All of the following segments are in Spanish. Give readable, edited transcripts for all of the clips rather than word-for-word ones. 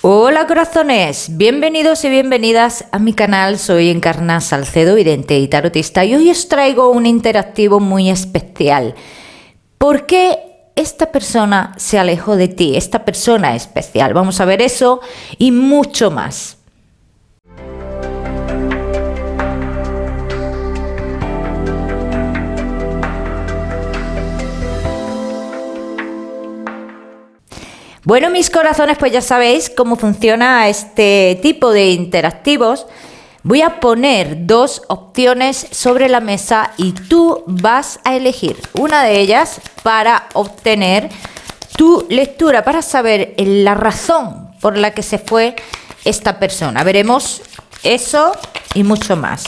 Hola corazones, bienvenidos y bienvenidas a mi canal. Soy Encarna Salcedo, vidente y tarotista, y hoy os traigo un interactivo muy especial. ¿Por qué esta persona se alejó de ti? Esta persona especial. Vamos a ver eso y mucho más. Bueno, mis corazones, pues ya sabéis cómo funciona este tipo de interactivos. Voy a poner dos opciones sobre la mesa y tú vas a elegir una de ellas para obtener tu lectura, para saber la razón por la que se fue esta persona. Veremos eso y mucho más.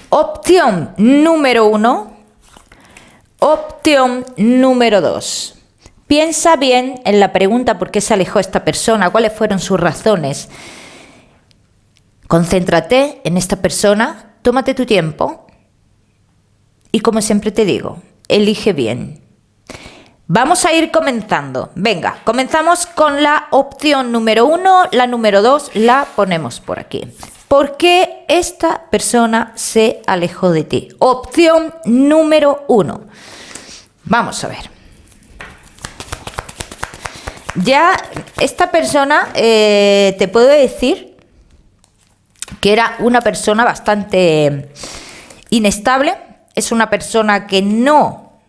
Opción número 1, opción número 2. Piensa bien en la pregunta por qué se alejó esta persona, cuáles fueron sus razones. Concéntrate en esta persona, tómate tu tiempo y, como siempre te digo, elige bien. Vamos a ir comenzando. Venga, comenzamos con la opción número 1, la número 2 la ponemos por aquí. ¿Por qué esta persona se alejó de ti? Opción número 1. Vamos a ver. Ya esta persona te puedo decir que era una persona bastante inestable. Es una persona que no,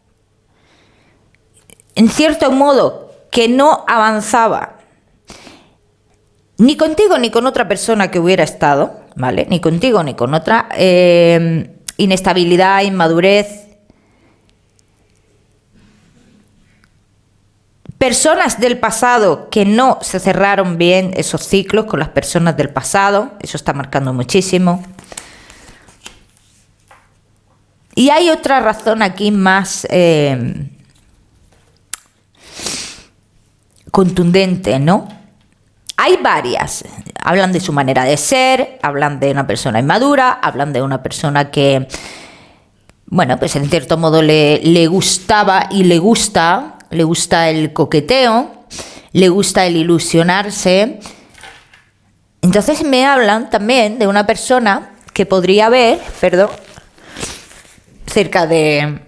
en cierto modo, que no avanzaba ni contigo ni con otra persona que hubiera estado, ¿vale? Ni contigo ni con otra. Inestabilidad, inmadurez. Personas del pasado que no se cerraron bien esos ciclos con las personas del pasado. Eso está marcando muchísimo. Y hay otra razón aquí más contundente, ¿no? Hay varias. Hablan de su manera de ser, hablan de una persona inmadura, hablan de una persona que, bueno, pues en cierto modo le gustaba y le gusta el coqueteo, le gusta el ilusionarse. Entonces me hablan también de una persona que podría haber, cerca de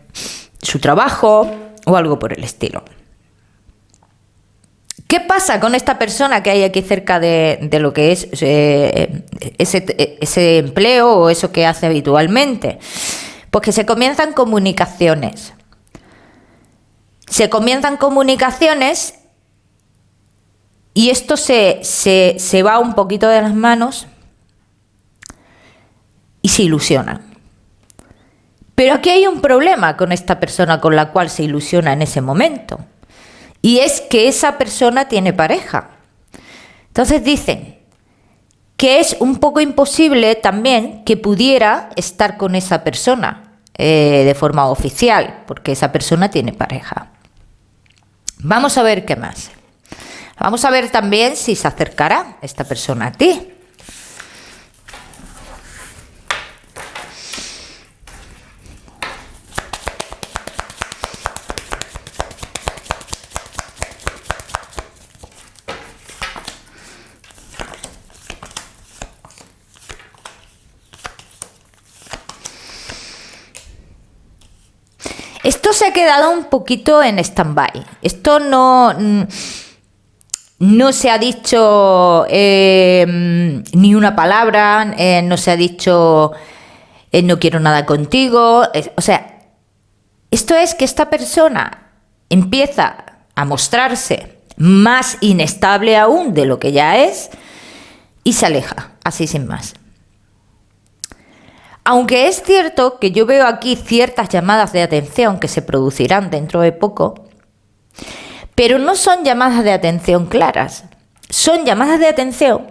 su trabajo o algo por el estilo. ¿Qué pasa con esta persona que hay aquí cerca de lo que es ese empleo o eso que hace habitualmente? Pues que se comienzan comunicaciones. Se comienzan comunicaciones y esto se va un poquito de las manos y se ilusionan. Pero aquí hay un problema con esta persona con la cual se ilusiona en ese momento. Y es que esa persona tiene pareja. Entonces dicen que es un poco imposible también que pudiera estar con esa persona de forma oficial, porque esa persona tiene pareja. Vamos a ver qué más. Vamos a ver también si se acercará esta persona a ti. Esto se ha quedado un poquito en stand-by. Esto no se ha dicho ni una palabra, no se ha dicho no quiero nada contigo. O sea, esto es que esta persona empieza a mostrarse más inestable aún de lo que ya es y se aleja, así sin más. Aunque es cierto que yo veo aquí ciertas llamadas de atención que se producirán dentro de poco, pero no son llamadas de atención claras. Son llamadas de atención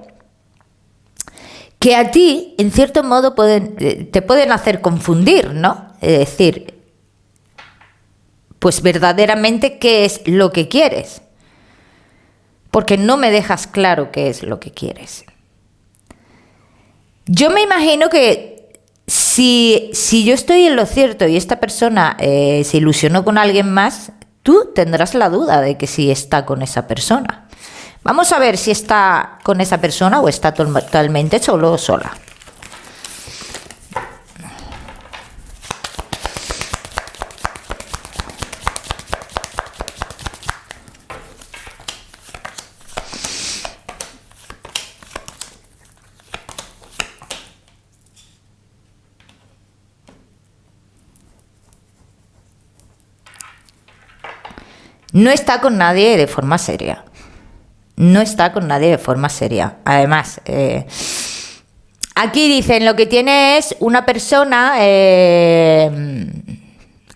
que a ti, en cierto modo, te pueden hacer confundir, ¿no? Es decir, pues verdaderamente, ¿qué es lo que quieres? Porque no me dejas claro qué es lo que quieres. Yo me imagino que Si yo estoy en lo cierto y esta persona se ilusionó con alguien más, tú tendrás la duda de que si está con esa persona. Vamos a ver si está con esa persona o está totalmente solo o sola. No está con nadie de forma seria. No está con nadie de forma seria. Además, aquí dicen lo que tiene es una persona,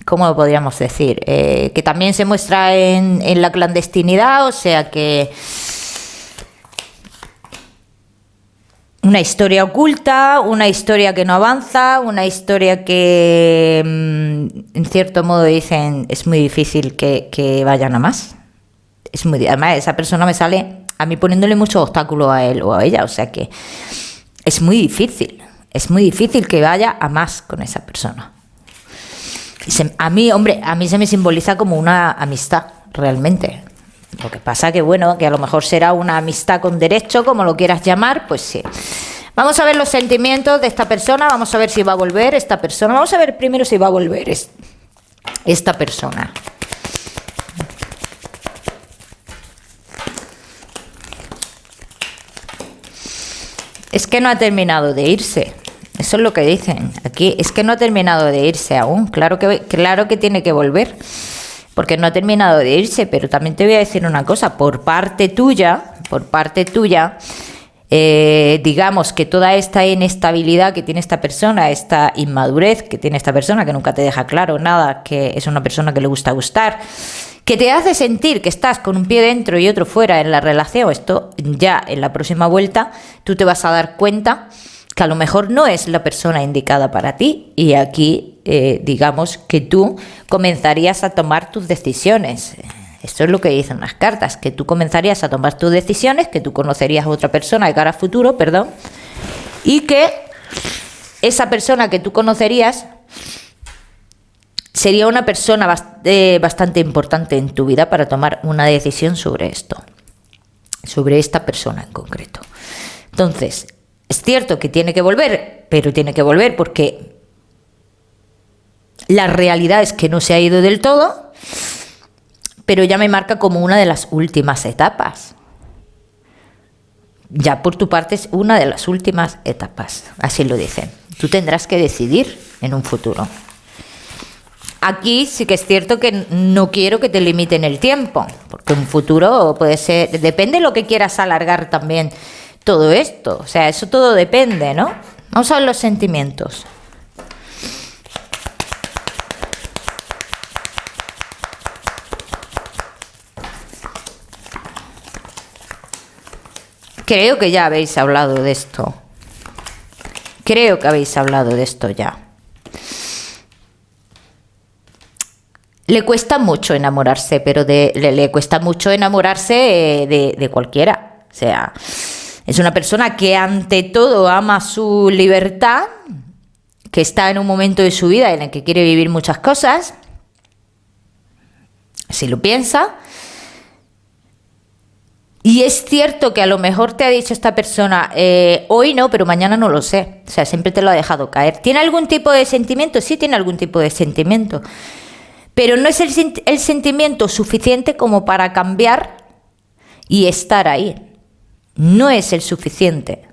¿cómo lo podríamos decir? Que también se muestra en la clandestinidad, o sea que una historia oculta, una historia que no avanza, una historia que, en cierto modo, dicen es muy difícil que vayan a más. Además, esa persona me sale a mí poniéndole muchos obstáculos a él o a ella, o sea que es muy difícil que vaya a más con esa persona. A mí se me simboliza como una amistad, realmente. Lo que pasa que, bueno, que a lo mejor será una amistad con derecho, como lo quieras llamar, pues sí. Vamos a ver los sentimientos de esta persona, vamos a ver si va a volver esta persona. Vamos a ver primero si va a volver esta persona. Es que no ha terminado de irse. Eso es lo que dicen aquí. Es que no ha terminado de irse aún. Claro que tiene que volver. Porque no ha terminado de irse, pero también te voy a decir una cosa, por parte tuya, digamos que toda esta inestabilidad que tiene esta persona, esta inmadurez que tiene esta persona, que nunca te deja claro nada, que es una persona que le gusta gustar, que te hace sentir que estás con un pie dentro y otro fuera en la relación, esto ya en la próxima vuelta tú te vas a dar cuenta que a lo mejor no es la persona indicada para ti y aquí digamos que tú comenzarías a tomar tus decisiones. Esto es lo que dicen las cartas, que tú comenzarías a tomar tus decisiones, que tú conocerías a otra persona de cara a futuro, y que esa persona que tú conocerías sería una persona bastante importante en tu vida para tomar una decisión sobre esto, sobre esta persona en concreto. Entonces, es cierto que tiene que volver, pero tiene que volver porque la realidad es que no se ha ido del todo, pero ya me marca como una de las últimas etapas. Ya por tu parte es una de las últimas etapas, así lo dicen. Tú tendrás que decidir en un futuro. Aquí sí que es cierto que no quiero que te limiten el tiempo, porque un futuro puede ser, depende de lo que quieras alargar también todo esto, o sea, eso todo depende, ¿no? Vamos a ver los sentimientos. Creo que ya habéis hablado de esto. Creo que habéis hablado de esto ya. Le cuesta mucho enamorarse, pero le cuesta mucho enamorarse de cualquiera. O sea, es una persona que ante todo ama su libertad, que está en un momento de su vida en el que quiere vivir muchas cosas, si lo piensa. Y es cierto que a lo mejor te ha dicho esta persona, hoy no, pero mañana no lo sé. O sea, siempre te lo ha dejado caer. ¿Tiene algún tipo de sentimiento? Sí, tiene algún tipo de sentimiento. Pero no es el sentimiento suficiente como para cambiar y estar ahí. No es el suficiente.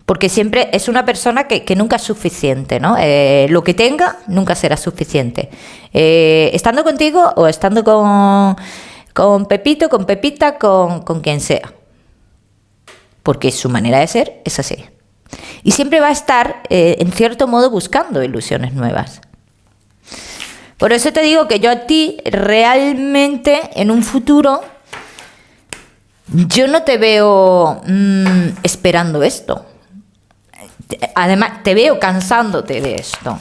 Porque siempre es una persona que nunca es suficiente, ¿no? Lo que tenga nunca será suficiente. Estando contigo o estando con Pepito, con Pepita, con quien sea. Porque su manera de ser es así. Y siempre va a estar, en cierto modo, buscando ilusiones nuevas. Por eso te digo que yo a ti realmente en un futuro yo no te veo esperando esto. Además, te veo cansándote de esto.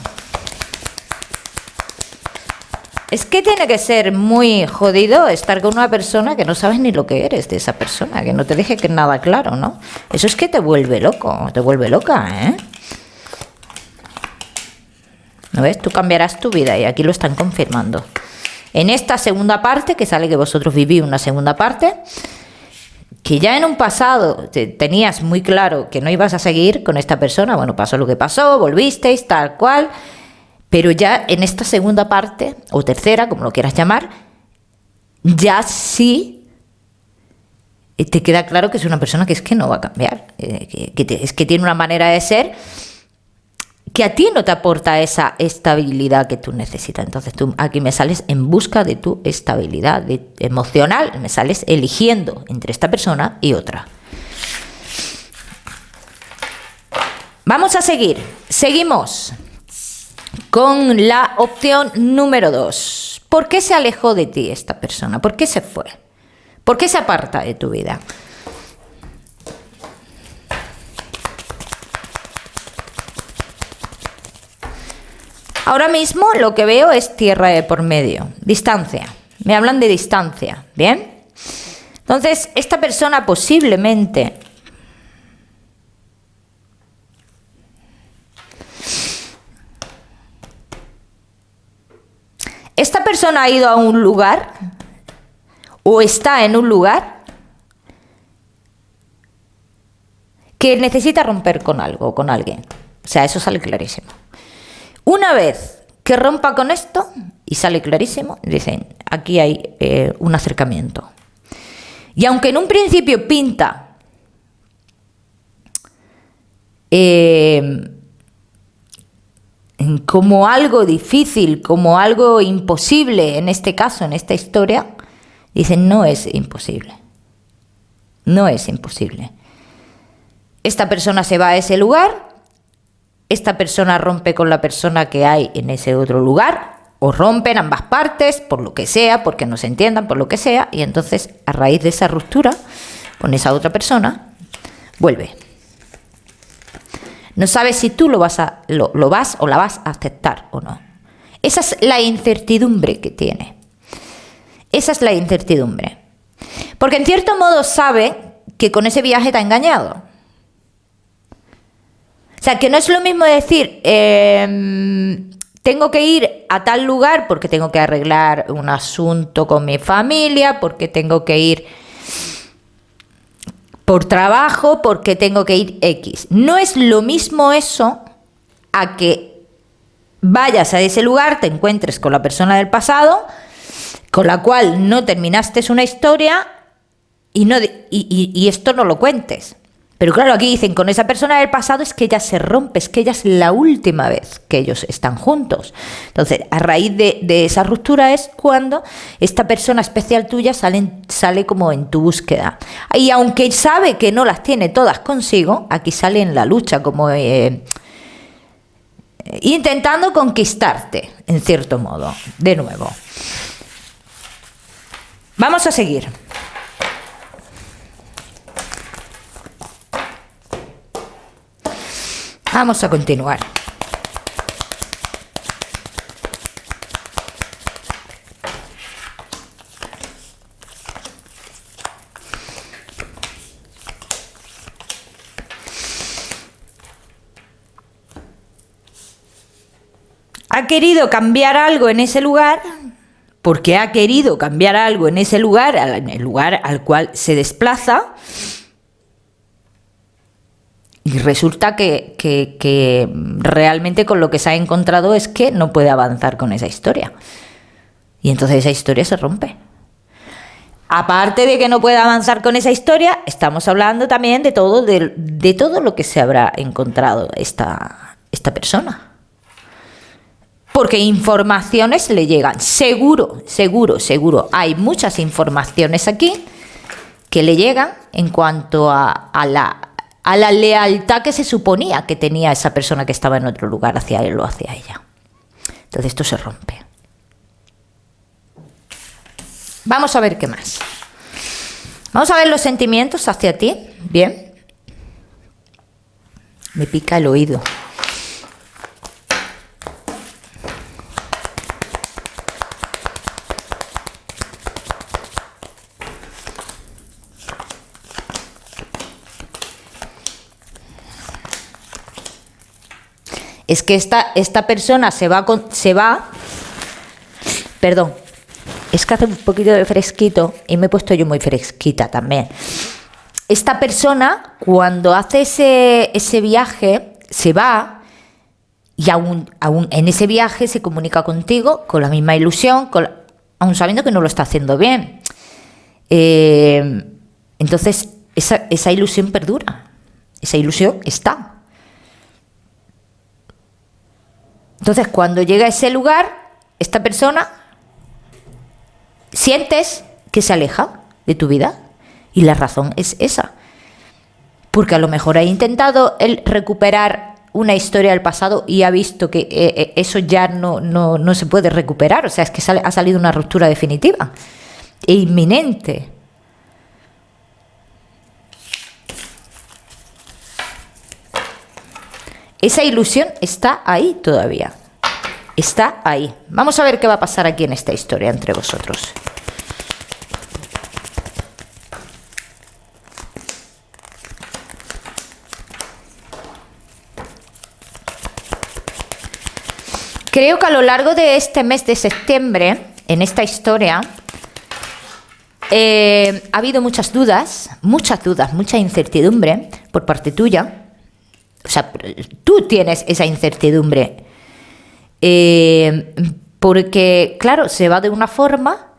Es que tiene que ser muy jodido estar con una persona que no sabes ni lo que eres de esa persona, que no te deje que nada claro, ¿no? Eso es que te vuelve loco, te vuelve loca, ¿eh? ¿No ves? Tú cambiarás tu vida y aquí lo están confirmando. En esta segunda parte, que sale que vosotros vivís una segunda parte, que ya en un pasado tenías muy claro que no ibas a seguir con esta persona, bueno, pasó lo que pasó, volvisteis, tal cual, pero ya en esta segunda parte, o tercera, como lo quieras llamar, ya sí te queda claro que es una persona que es que no va a cambiar, es que tiene una manera de ser que a ti no te aporta esa estabilidad que tú necesitas. Entonces tú aquí me sales en busca de tu estabilidad emocional, me sales eligiendo entre esta persona y otra. Vamos a seguir. Seguimos con la opción número 2. ¿Por qué se alejó de ti esta persona? ¿Por qué se fue? ¿Por qué se aparta de tu vida? Ahora mismo lo que veo es tierra de por medio, distancia. Me hablan de distancia, ¿bien? Entonces, esta persona posiblemente esta persona ha ido a un lugar o está en un lugar que necesita romper con algo o con alguien. O sea, eso sale clarísimo. Una vez que rompa con esto, y sale clarísimo, dicen, aquí hay un acercamiento. Y aunque en un principio pinta como algo difícil, como algo imposible, en este caso, en esta historia, dicen, no es imposible. No es imposible. Esta persona se va a ese lugar. Esta persona rompe con la persona que hay en ese otro lugar, o rompen ambas partes, por lo que sea, porque no se entiendan, por lo que sea, y entonces a raíz de esa ruptura con esa otra persona, vuelve. No sabes si tú lo vas o la vas a aceptar o no. Esa es la incertidumbre que tiene. Esa es la incertidumbre. Porque en cierto modo sabe que con ese viaje te ha engañado. O sea, que no es lo mismo decir, tengo que ir a tal lugar porque tengo que arreglar un asunto con mi familia, porque tengo que ir por trabajo, porque tengo que ir X. No es lo mismo eso a que vayas a ese lugar, te encuentres con la persona del pasado, con la cual no terminaste una historia y esto no lo cuentes. Pero claro, aquí dicen, con esa persona del pasado es que ella se rompe, es que ella es la última vez que ellos están juntos. Entonces, a raíz de esa ruptura es cuando esta persona especial tuya sale como en tu búsqueda. Y aunque sabe que no las tiene todas consigo, aquí sale en la lucha, como intentando conquistarte, en cierto modo, de nuevo. Vamos a seguir. Vamos a continuar. Ha querido cambiar algo en ese lugar, porque ha querido cambiar algo en ese lugar, en el lugar al cual se desplaza. Y resulta que realmente con lo que se ha encontrado es que no puede avanzar con esa historia. Y entonces esa historia se rompe. Aparte de que no puede avanzar con esa historia, estamos hablando también de todo lo que se habrá encontrado esta persona. Porque informaciones le llegan. Seguro. Hay muchas informaciones aquí que le llegan en cuanto a la lealtad que se suponía que tenía esa persona que estaba en otro lugar hacia él o hacia ella. Entonces esto se rompe. Vamos a ver qué más. Vamos a ver los sentimientos hacia ti. Bien. Me pica el oído. Es que esta persona perdón, es que hace un poquito de fresquito y me he puesto yo muy fresquita también. Esta persona, cuando hace ese viaje, se va y aún en ese viaje se comunica contigo con la misma ilusión, aún sabiendo que no lo está haciendo bien. Entonces, esa ilusión perdura. Esa ilusión está. Entonces, cuando llega a ese lugar, esta persona, sientes que se aleja de tu vida. Y la razón es esa. Porque a lo mejor ha intentado él recuperar una historia del pasado y ha visto que eso ya no se puede recuperar. O sea, es que ha salido una ruptura definitiva e inminente. Esa ilusión está ahí todavía. Está ahí. Vamos a ver qué va a pasar aquí en esta historia entre vosotros. Creo que a lo largo de este mes de septiembre, en esta historia, ha habido muchas dudas, mucha incertidumbre por parte tuya. O sea, tú tienes esa incertidumbre. Porque, claro, se va de una forma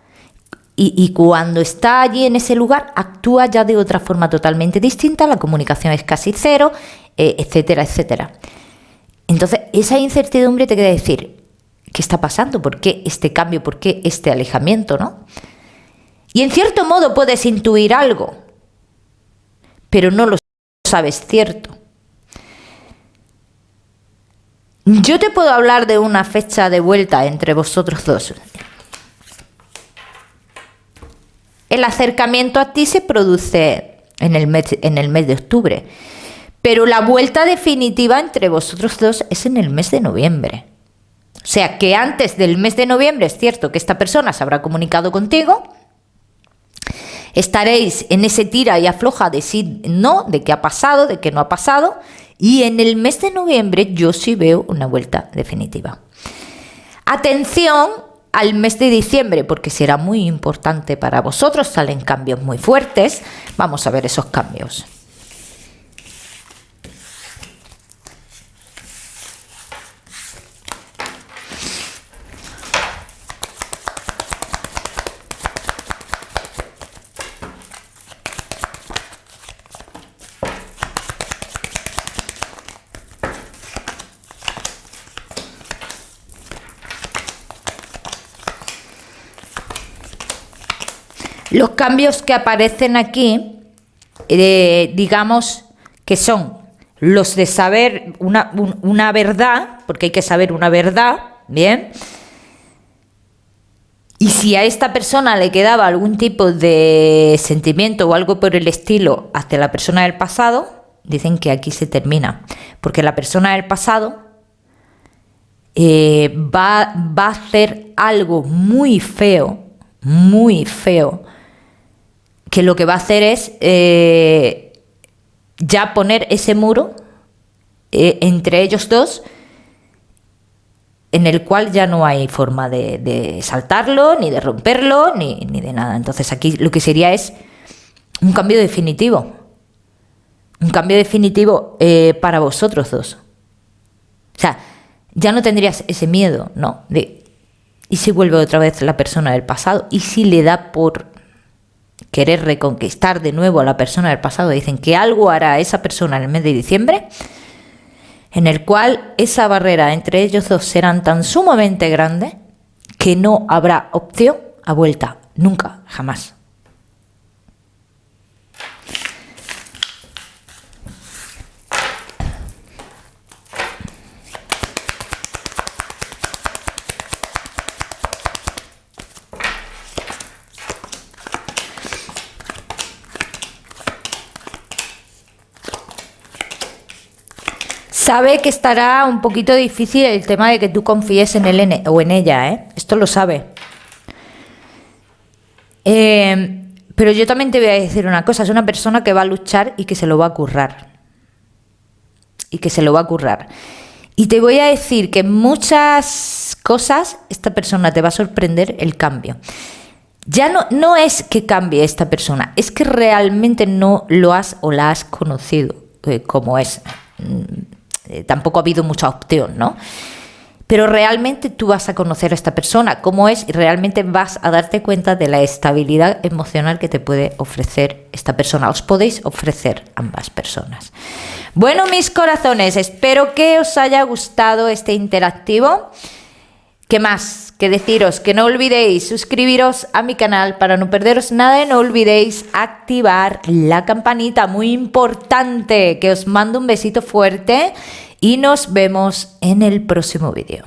y cuando está allí en ese lugar actúa ya de otra forma totalmente distinta, la comunicación es casi cero, etcétera, etcétera. Entonces, esa incertidumbre te quiere decir, ¿qué está pasando? ¿Por qué este cambio? ¿Por qué este alejamiento? ¿No? Y en cierto modo puedes intuir algo, pero no lo sabes cierto. Yo te puedo hablar de una fecha de vuelta entre vosotros dos. El acercamiento a ti se produce en el mes de octubre, pero la vuelta definitiva entre vosotros dos es en el mes de noviembre. O sea, que antes del mes de noviembre es cierto que esta persona se habrá comunicado contigo, estaréis en ese tira y afloja de sí, no, de qué ha pasado, de qué no ha pasado, y en el mes de noviembre yo sí veo una vuelta definitiva. Atención al mes de diciembre, porque será muy importante para vosotros, salen cambios muy fuertes. Vamos a ver esos cambios. Los cambios que aparecen aquí, digamos que son los de saber una verdad, porque hay que saber una verdad, ¿bien? Y si a esta persona le quedaba algún tipo de sentimiento o algo por el estilo hacia la persona del pasado, dicen que aquí se termina, porque la persona del pasado va a hacer algo muy feo, que lo que va a hacer es ya poner ese muro entre ellos dos, en el cual ya no hay forma de saltarlo, ni de romperlo, ni de nada. Entonces aquí lo que sería es un cambio definitivo. Un cambio definitivo para vosotros dos. O sea, ya no tendrías ese miedo, ¿no? ¿Y si vuelve otra vez la persona del pasado? ¿Y si le da por querer reconquistar de nuevo a la persona del pasado? Dicen que algo hará esa persona en el mes de diciembre, en el cual esa barrera entre ellos dos serán tan sumamente grande que no habrá opción a vuelta, nunca, jamás. Sabe que estará un poquito difícil el tema de que tú confíes en él o en ella, ¿eh? Esto lo sabe. Pero yo también te voy a decir una cosa, es una persona que va a luchar y que se lo va a currar. Y te voy a decir que en muchas cosas esta persona te va a sorprender el cambio. Ya no es que cambie esta persona, es que realmente no lo has o la has conocido como es. Tampoco ha habido mucha opción, ¿no? Pero realmente tú vas a conocer a esta persona cómo es y realmente vas a darte cuenta de la estabilidad emocional que te puede ofrecer esta persona. Os podéis ofrecer ambas personas. Bueno, mis corazones, espero que os haya gustado este interactivo. ¿Qué más? Que deciros que no olvidéis suscribiros a mi canal para no perderos nada y no olvidéis activar la campanita, muy importante, que os mando un besito fuerte y nos vemos en el próximo vídeo.